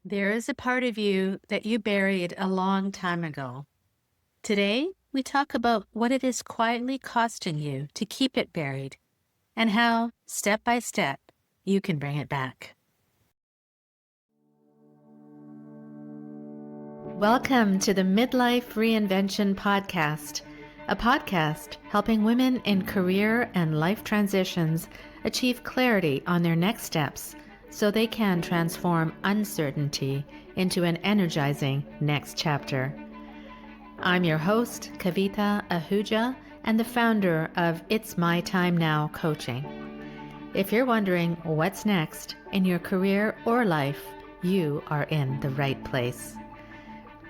There is a part of you that you buried a long time ago. Today, we talk about what it is quietly costing you to keep it buried and how, step by step, you can bring it back. Welcome to the Midlife Reinvention podcast, a podcast helping women in career and life transitions achieve clarity on their next steps so they can transform uncertainty into an energizing next chapter. I'm your host, Kavita Ahuja, and the founder of It's My Time Now Coaching. If you're wondering what's next in your career or life, you are in the right place.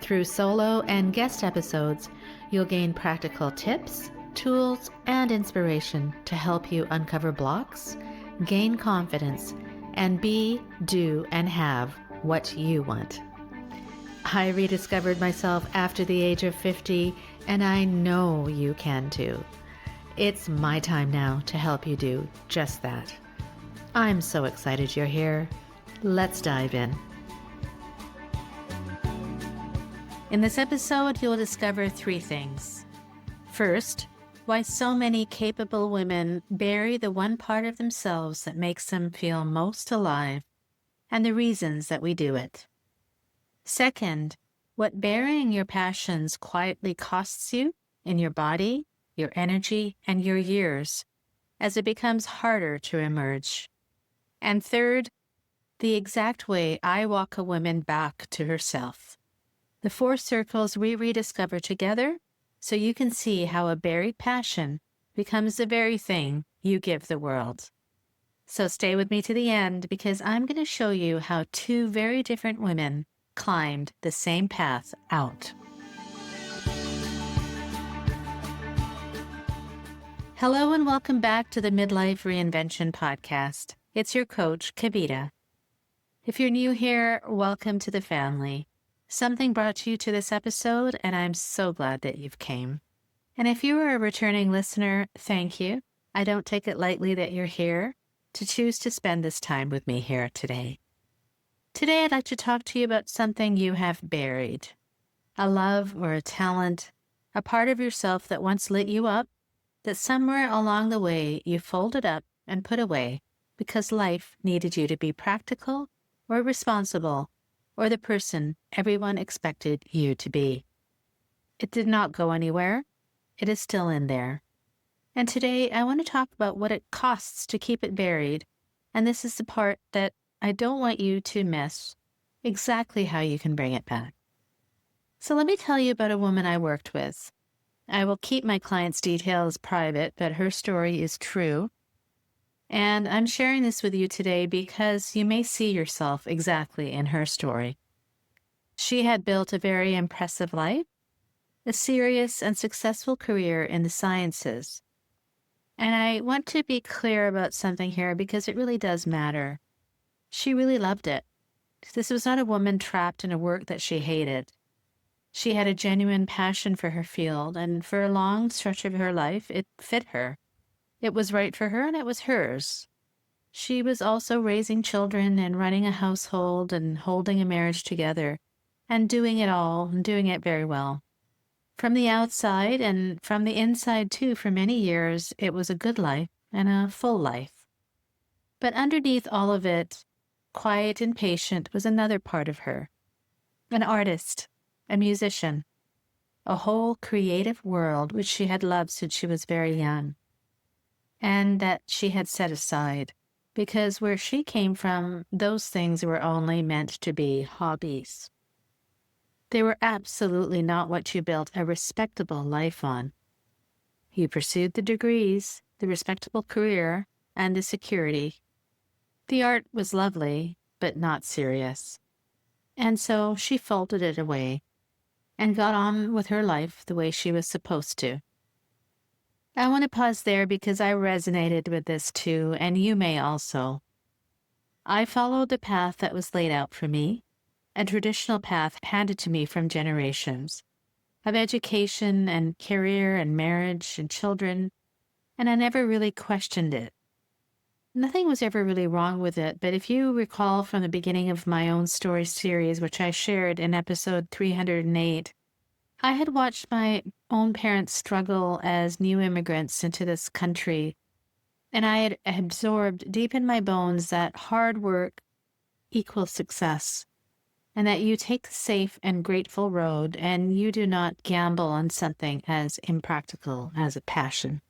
Through solo and guest episodes, you'll gain practical tips, tools, and inspiration to help you uncover blocks, gain confidence, and be, do, and have what you want. I rediscovered myself after the age of 50, and I know you can too. It's my time now to help you do just that. I'm so excited you're here. Let's dive in. In this episode, you'll discover 3 things. First, why so many capable women bury the one part of themselves that makes them feel most alive, and the reasons that we do it. Second, what burying your passions quietly costs you in your body, your energy, and your years as it becomes harder to emerge. And third, the exact way I walk a woman back to herself. The 4 circles we rediscover together so you can see how a buried passion becomes the very thing you give the world. So stay with me to the end because I'm going to show you how 2 very different women climbed the same path out. Hello and welcome back to the Midlife Reinvention podcast. It's your coach, Kavita. If you're new here, welcome to the family. Something brought you to this episode, and I'm so glad that you've came. And if you are a returning listener, thank you. I don't take it lightly that you're here to choose to spend this time with me here today. Today, I'd like to talk to you about something you have buried, a love or a talent, a part of yourself that once lit you up, that somewhere along the way you folded up and put away because life needed you to be practical or responsible or the person everyone expected you to be. It did not go anywhere. It is still in there. And today I want to talk about what it costs to keep it buried. And this is the part that I don't want you to miss, exactly how you can bring it back. So let me tell you about a woman I worked with. I will keep my client's details private, but her story is true. And I'm sharing this with you today because you may see yourself exactly in her story. She had built a very impressive life, a serious and successful career in the sciences. And I want to be clear about something here because it really does matter. She really loved it. This was not a woman trapped in a work that she hated. She had a genuine passion for her field, and for a long stretch of her life, it fit her. It was right for her, and it was hers. She was also raising children and running a household and holding a marriage together and doing it all and doing it very well. From the outside and from the inside too, for many years, it was a good life and a full life. But underneath all of it, quiet and patient, was another part of her. An artist, a musician, a whole creative world which she had loved since she was very young, and that she had set aside, because where she came from, those things were only meant to be hobbies. They were absolutely not what you built a respectable life on. You pursued the degrees, the respectable career, and the security. The art was lovely, but not serious. And so she folded it away and got on with her life the way she was supposed to. I want to pause there because I resonated with this too, and you may also. I followed the path that was laid out for me, a traditional path handed to me from generations, of education and career and marriage and children, and I never really questioned it. Nothing was ever really wrong with it, but if you recall from the beginning of my own story series, which I shared in episode 308, I had watched my own parents struggle as new immigrants into this country, and I had absorbed deep in my bones that hard work equals success, and that you take the safe and grateful road, and you do not gamble on something as impractical as a passion.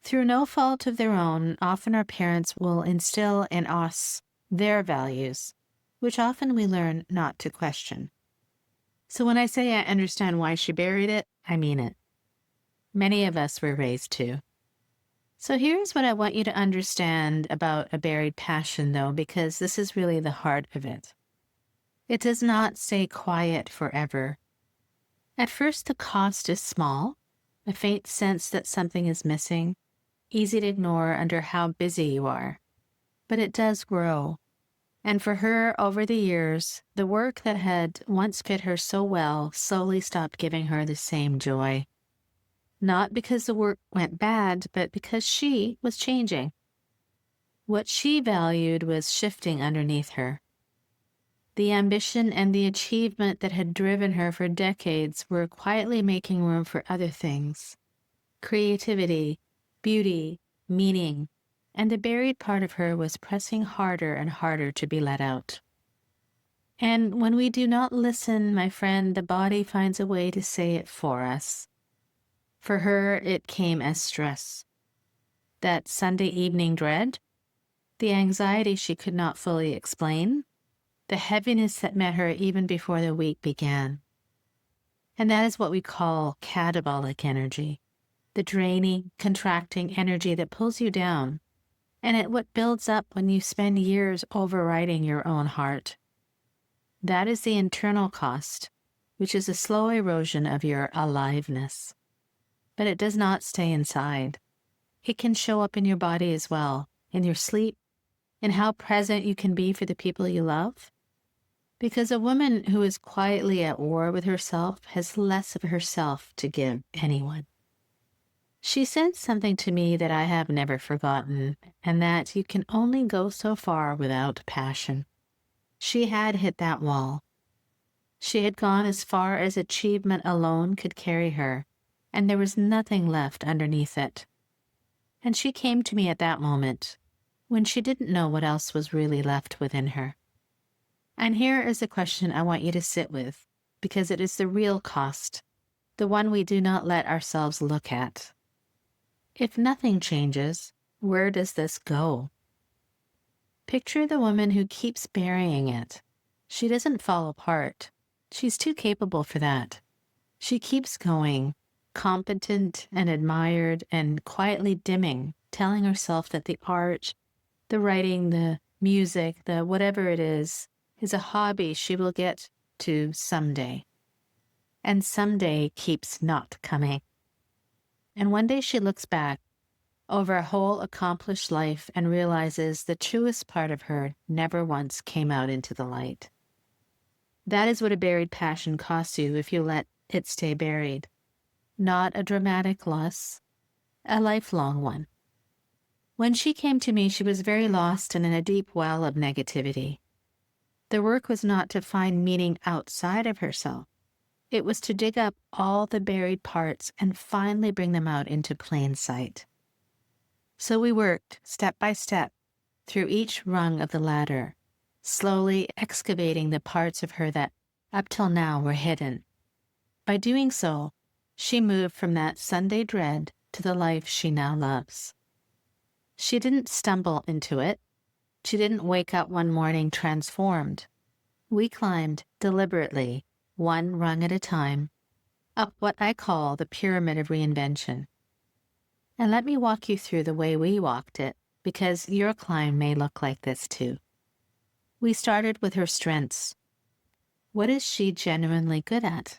Through no fault of their own, often our parents will instill in us their values, which often we learn not to question. So when I say I understand why she buried it, I mean it. Many of us were raised to. So here's what I want you to understand about a buried passion, though, because this is really the heart of it. It does not stay quiet forever. At first, the cost is small, a faint sense that something is missing, easy to ignore under how busy you are. But it does grow. And for her, over the years, the work that had once fit her so well slowly stopped giving her the same joy. Not because the work went bad, but because she was changing. What she valued was shifting underneath her. The ambition and the achievement that had driven her for decades were quietly making room for other things. Creativity, beauty, meaning, and the buried part of her was pressing harder and harder to be let out. And when we do not listen, my friend, the body finds a way to say it for us. For her, it came as stress. That Sunday evening dread, the anxiety she could not fully explain, the heaviness that met her even before the week began. And that is what we call catabolic energy. The draining, contracting energy that pulls you down, and what builds up when you spend years overriding your own heart. That is the internal cost, which is a slow erosion of your aliveness. But it does not stay inside. It can show up in your body as well, in your sleep, in how present you can be for the people you love. Because a woman who is quietly at war with herself has less of herself to give anyone. She said something to me that I have never forgotten, and that you can only go so far without passion. She had hit that wall. She had gone as far as achievement alone could carry her, and there was nothing left underneath it. And she came to me at that moment, when she didn't know what else was really left within her. And here is the question I want you to sit with, because it is the real cost, the one we do not let ourselves look at. If nothing changes, where does this go? Picture the woman who keeps burying it. She doesn't fall apart. She's too capable for that. She keeps going, competent and admired and quietly dimming, telling herself that the art, the writing, the music, the whatever it is a hobby she will get to someday. And someday keeps not coming. And one day she looks back over a whole accomplished life and realizes the truest part of her never once came out into the light. That is what a buried passion costs you if you let it stay buried. Not a dramatic loss, a lifelong one. When she came to me, she was very lost and in a deep well of negativity. The work was not to find meaning outside of herself. It was to dig up all the buried parts and finally bring them out into plain sight. So we worked, step by step, through each rung of the ladder, slowly excavating the parts of her that up till now were hidden. By doing so, she moved from that Sunday dread to the life she now loves. She didn't stumble into it. She didn't wake up one morning transformed. We climbed deliberately, one rung at a time, up what I call the pyramid of reinvention. And let me walk you through the way we walked it, because your climb may look like this too. We started with her strengths. What is she genuinely good at?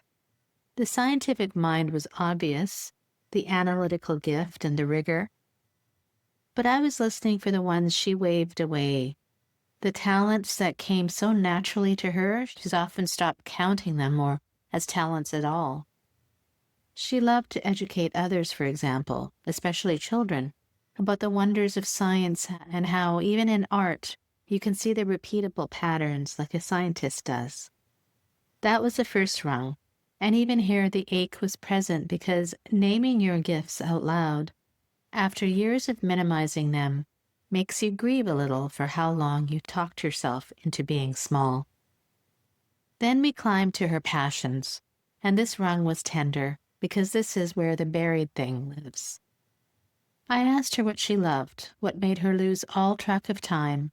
The scientific mind was obvious, the analytical gift and the rigor. But I was listening for the ones she waved away. The talents that came so naturally to her, she's often stopped counting them or as talents at all. She loved to educate others, for example, especially children, about the wonders of science and how, even in art, you can see the repeatable patterns like a scientist does. That was the first rung, and even here the ache was present because naming your gifts out loud, after years of minimizing them, makes you grieve a little for how long you talked yourself into being small. Then we climbed to her passions, and this rung was tender because this is where the buried thing lives. I asked her what she loved, what made her lose all track of time,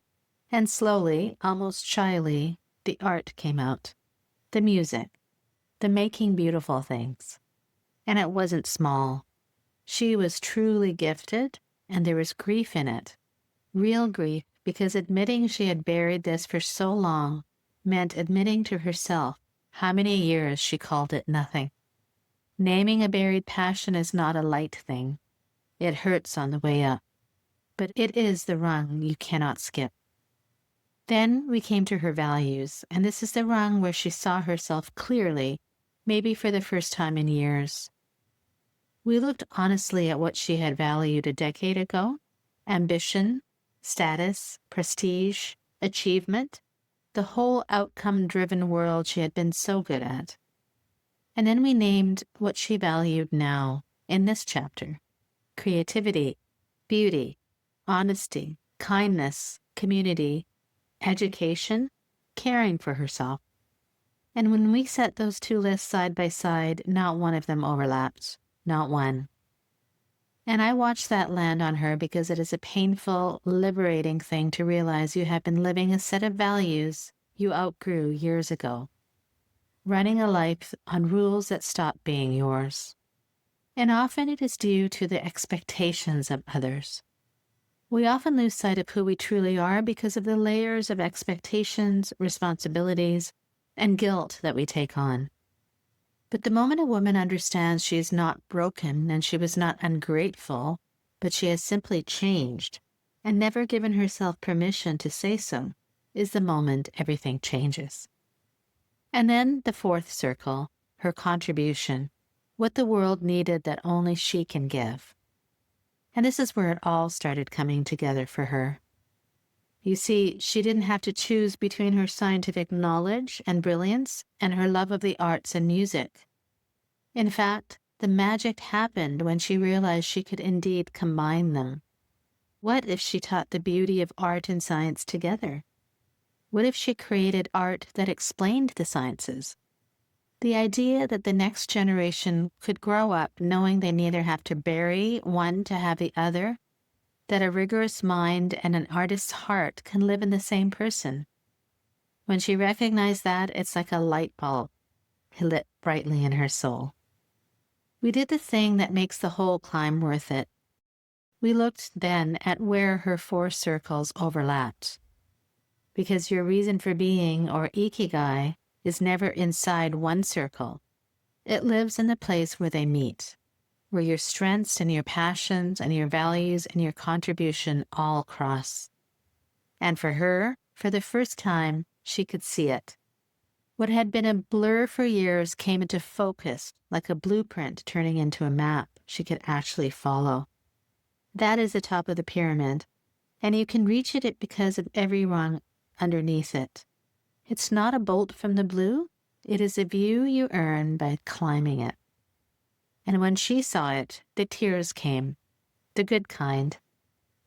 and slowly, almost shyly, the art came out. The music, the making beautiful things. And it wasn't small. She was truly gifted, and there was grief in it. Real grief, because admitting she had buried this for so long meant admitting to herself how many years she called it nothing. Naming a buried passion is not a light thing. It hurts on the way up, but it is the rung you cannot skip. Then we came to her values, and this is the rung where she saw herself clearly, maybe for the first time in years. We looked honestly at what she had valued a decade ago: ambition, status, prestige, achievement, the whole outcome-driven world she had been so good at. And then we named what she valued now in this chapter: creativity, beauty, honesty, kindness, community, education, caring for herself. And when we set those two lists side by side, not one of them overlapped, not one. And I watched that land on her because it is a painful, liberating thing to realize you have been living a set of values you outgrew years ago, running a life on rules that stopped being yours. And often it is due to the expectations of others. We often lose sight of who we truly are because of the layers of expectations, responsibilities, and guilt that we take on. But the moment a woman understands she is not broken and she was not ungrateful, but she has simply changed and never given herself permission to say so, is the moment everything changes. And then the fourth circle, her contribution, what the world needed that only she can give. And this is where it all started coming together for her. You see, she didn't have to choose between her scientific knowledge and brilliance and her love of the arts and music. In fact, the magic happened when she realized she could indeed combine them. What if she taught the beauty of art and science together? What if she created art that explained the sciences? The idea that the next generation could grow up knowing they neither have to bury one to have the other, that a rigorous mind and an artist's heart can live in the same person. When she recognized that, it's like a light bulb lit brightly in her soul. We did the thing that makes the whole climb worth it. We looked then at where her four circles overlapped. Because your reason for being, or Ikigai, is never inside one circle. It lives in the place where they meet, where your strengths and your passions and your values and your contribution all cross. And for her, for the first time, she could see it. What had been a blur for years came into focus, like a blueprint turning into a map she could actually follow. That is the top of the pyramid, and you can reach it because of every rung underneath it. It's not a bolt from the blue, it is a view you earn by climbing it. And when she saw it, the tears came, the good kind,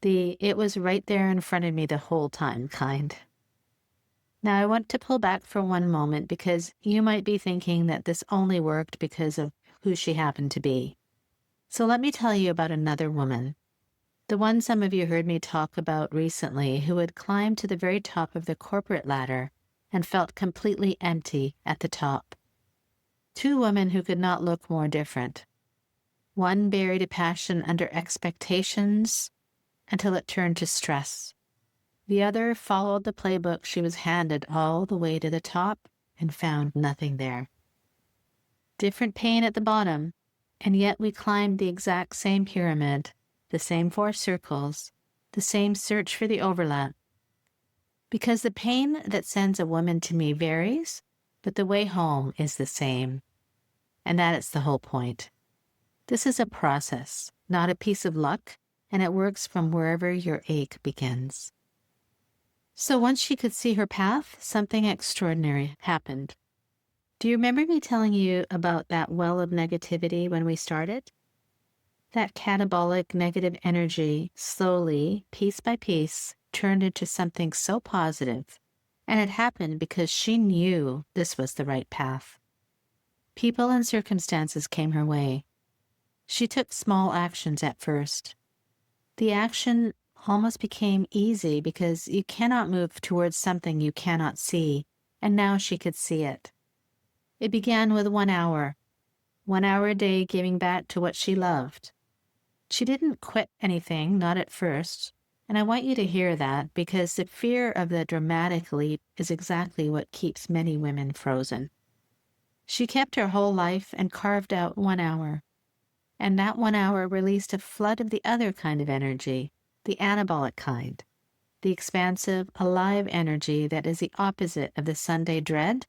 the "it was right there in front of me the whole time" kind. Now I want to pull back for one moment because you might be thinking that this only worked because of who she happened to be. So let me tell you about another woman, the one some of you heard me talk about recently, who had climbed to the very top of the corporate ladder and felt completely empty at the top. Two women who could not look more different. One buried a passion under expectations until it turned to stress. The other followed the playbook she was handed all the way to the top and found nothing there. Different pain at the bottom, and yet we climbed the exact same pyramid, the same four circles, the same search for the overlap. Because the pain that sends a woman to me varies, but the way home is the same. And that is the whole point. This is a process, not a piece of luck, and it works from wherever your ache begins. So once she could see her path, something extraordinary happened. Do you remember me telling you about that well of negativity when we started? That catabolic negative energy slowly, piece by piece, turned into something so positive, and it happened because she knew this was the right path. People and circumstances came her way. She took small actions at first. The action almost became easy because you cannot move towards something you cannot see, and now she could see it. It began with 1 hour a day giving back to what she loved. She didn't quit anything, not at first, and I want you to hear that because the fear of the dramatic leap is exactly what keeps many women frozen. She kept her whole life and carved out 1 hour, and that 1 hour released a flood of the other kind of energy, the anabolic kind, the expansive, alive energy that is the opposite of the Sunday dread.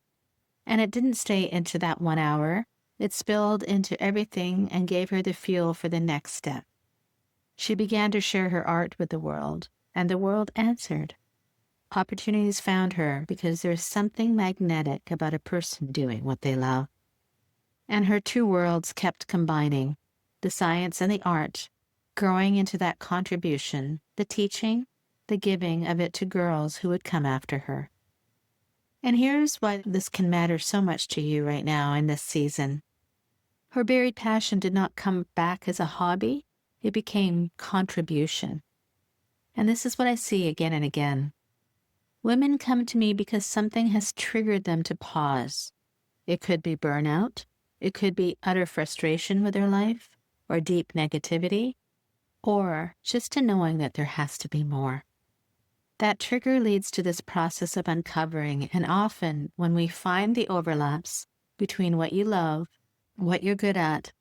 And it didn't stay into that 1 hour. It spilled into everything and gave her the fuel for the next step. She began to share her art with the world, and the world answered. Opportunities found her because there's something magnetic about a person doing what they love. And her two worlds kept combining, the science and the art, growing into that contribution, the teaching, the giving of it to girls who would come after her. And here's why this can matter so much to you right now in this season. Her buried passion did not come back as a hobby. It became contribution. And this is what I see again and again. Women come to me because something has triggered them to pause. It could be burnout. It could be utter frustration with their life, or deep negativity, or just a knowing that there has to be more. That trigger leads to this process of uncovering, and often when we find the overlaps between what you love, what you're good at,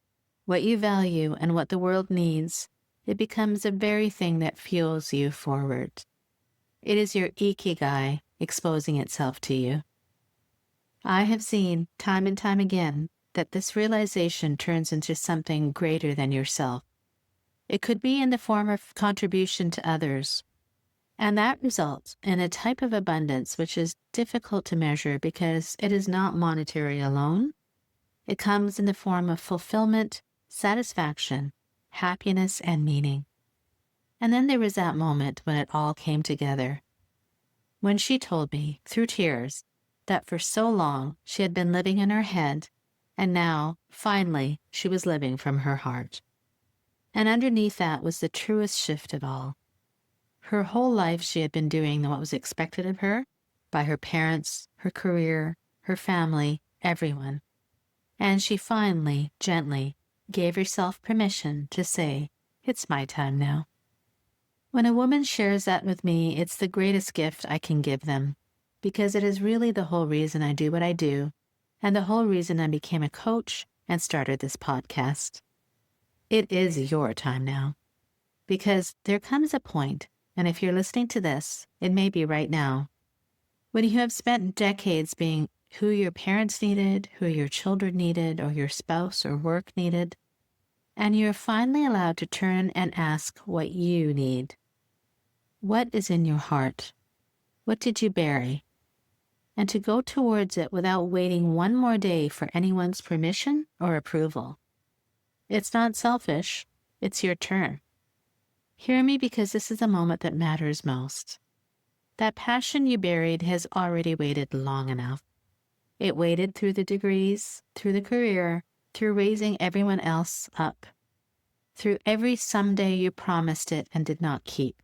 what you value, and what the world needs, it becomes the very thing that fuels you forward. It is your Ikigai exposing itself to you. I have seen time and time again that this realization turns into something greater than yourself. It could be in the form of contribution to others, and that results in a type of abundance which is difficult to measure because it is not monetary alone. It comes in the form of fulfillment, satisfaction, happiness, and meaning. And then there was that moment when it all came together. When she told me, through tears, that for so long she had been living in her head, and now, finally, she was living from her heart. And underneath that was the truest shift of all. Her whole life she had been doing what was expected of her by her parents, her career, her family, everyone. And she finally, gently, gave herself permission to say, "It's my time now." When a woman shares that with me, it's the greatest gift I can give them, because it is really the whole reason I do what I do, and the whole reason I became a coach and started this podcast. It is your time now, because there comes a point, and if you're listening to this, it may be right now, when you have spent decades being who your parents needed, who your children needed, or your spouse or work needed, and you're finally allowed to turn and ask what you need. What is in your heart? What did you bury? And to go towards it without waiting one more day for anyone's permission or approval. It's not selfish, it's your turn. Hear me, because this is the moment that matters most. That passion you buried has already waited long enough. It waited through the degrees, through the career, through raising everyone else up, through every someday you promised it and did not keep.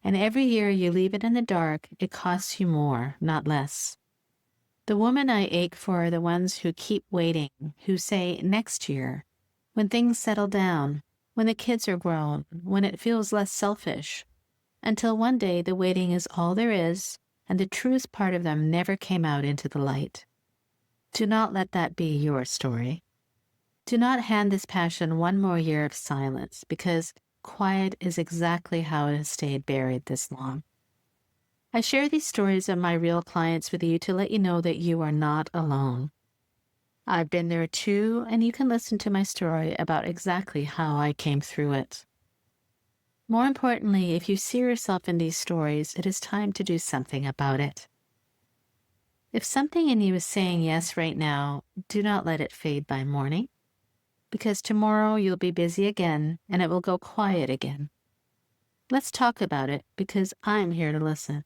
And every year you leave it in the dark, it costs you more, not less. The women I ache for are the ones who keep waiting, who say next year, when things settle down, when the kids are grown, when it feels less selfish, until one day the waiting is all there is, and the truest part of them never came out into the light. Do not let that be your story. Do not hand this passion one more year of silence, because quiet is exactly how it has stayed buried this long. I share these stories of my real clients with you to let you know that you are not alone. I've been there too, and you can listen to my story about exactly how I came through it. More importantly, if you see yourself in these stories, it is time to do something about it. If something in you is saying yes right now, do not let it fade by morning, because tomorrow you'll be busy again and it will go quiet again. Let's talk about it because I'm here to listen.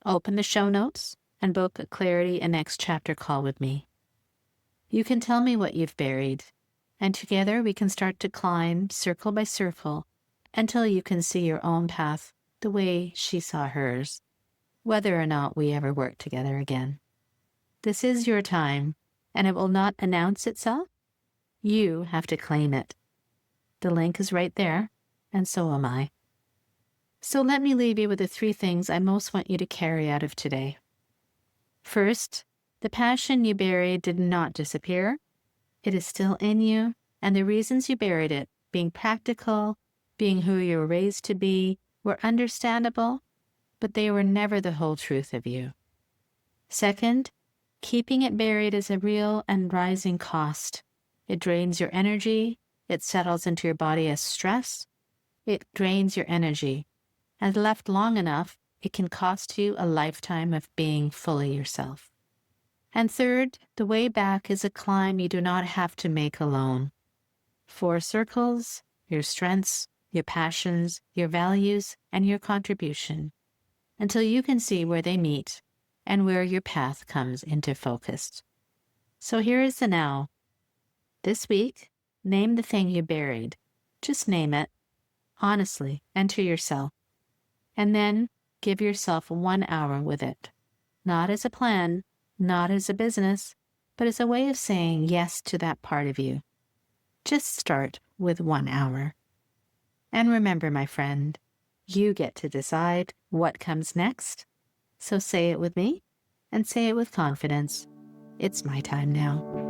Open the show notes and book a Clarity and Next Chapter call with me. You can tell me what you've buried, and together we can start to climb circle by circle until you can see your own path the way she saw hers, whether or not we ever work together again. This is your time, and it will not announce itself. You have to claim it. The link is right there, and so am I. So let me leave you with the 3 things I most want you to carry out of today. First, the passion you buried did not disappear. It is still in you, and the reasons you buried it, being practical, being who you were raised to be, were understandable, but they were never the whole truth of you. Second, keeping it buried is a real and rising cost. It drains your energy, it settles into your body as stress, it drains your energy, and left long enough, it can cost you a lifetime of being fully yourself. And third, the way back is a climb you do not have to make alone. 4 circles, your strengths, your passions, your values, and your contribution, until you can see where they meet and where your path comes into focus. So here is the now. This week, name the thing you buried. Just name it, honestly, and to yourself. And then give yourself 1 hour with it. Not as a plan, not as a business, but as a way of saying yes to that part of you. Just start with 1 hour. And remember, my friend, you get to decide what comes next. So say it with me, and say it with confidence. It's my time now.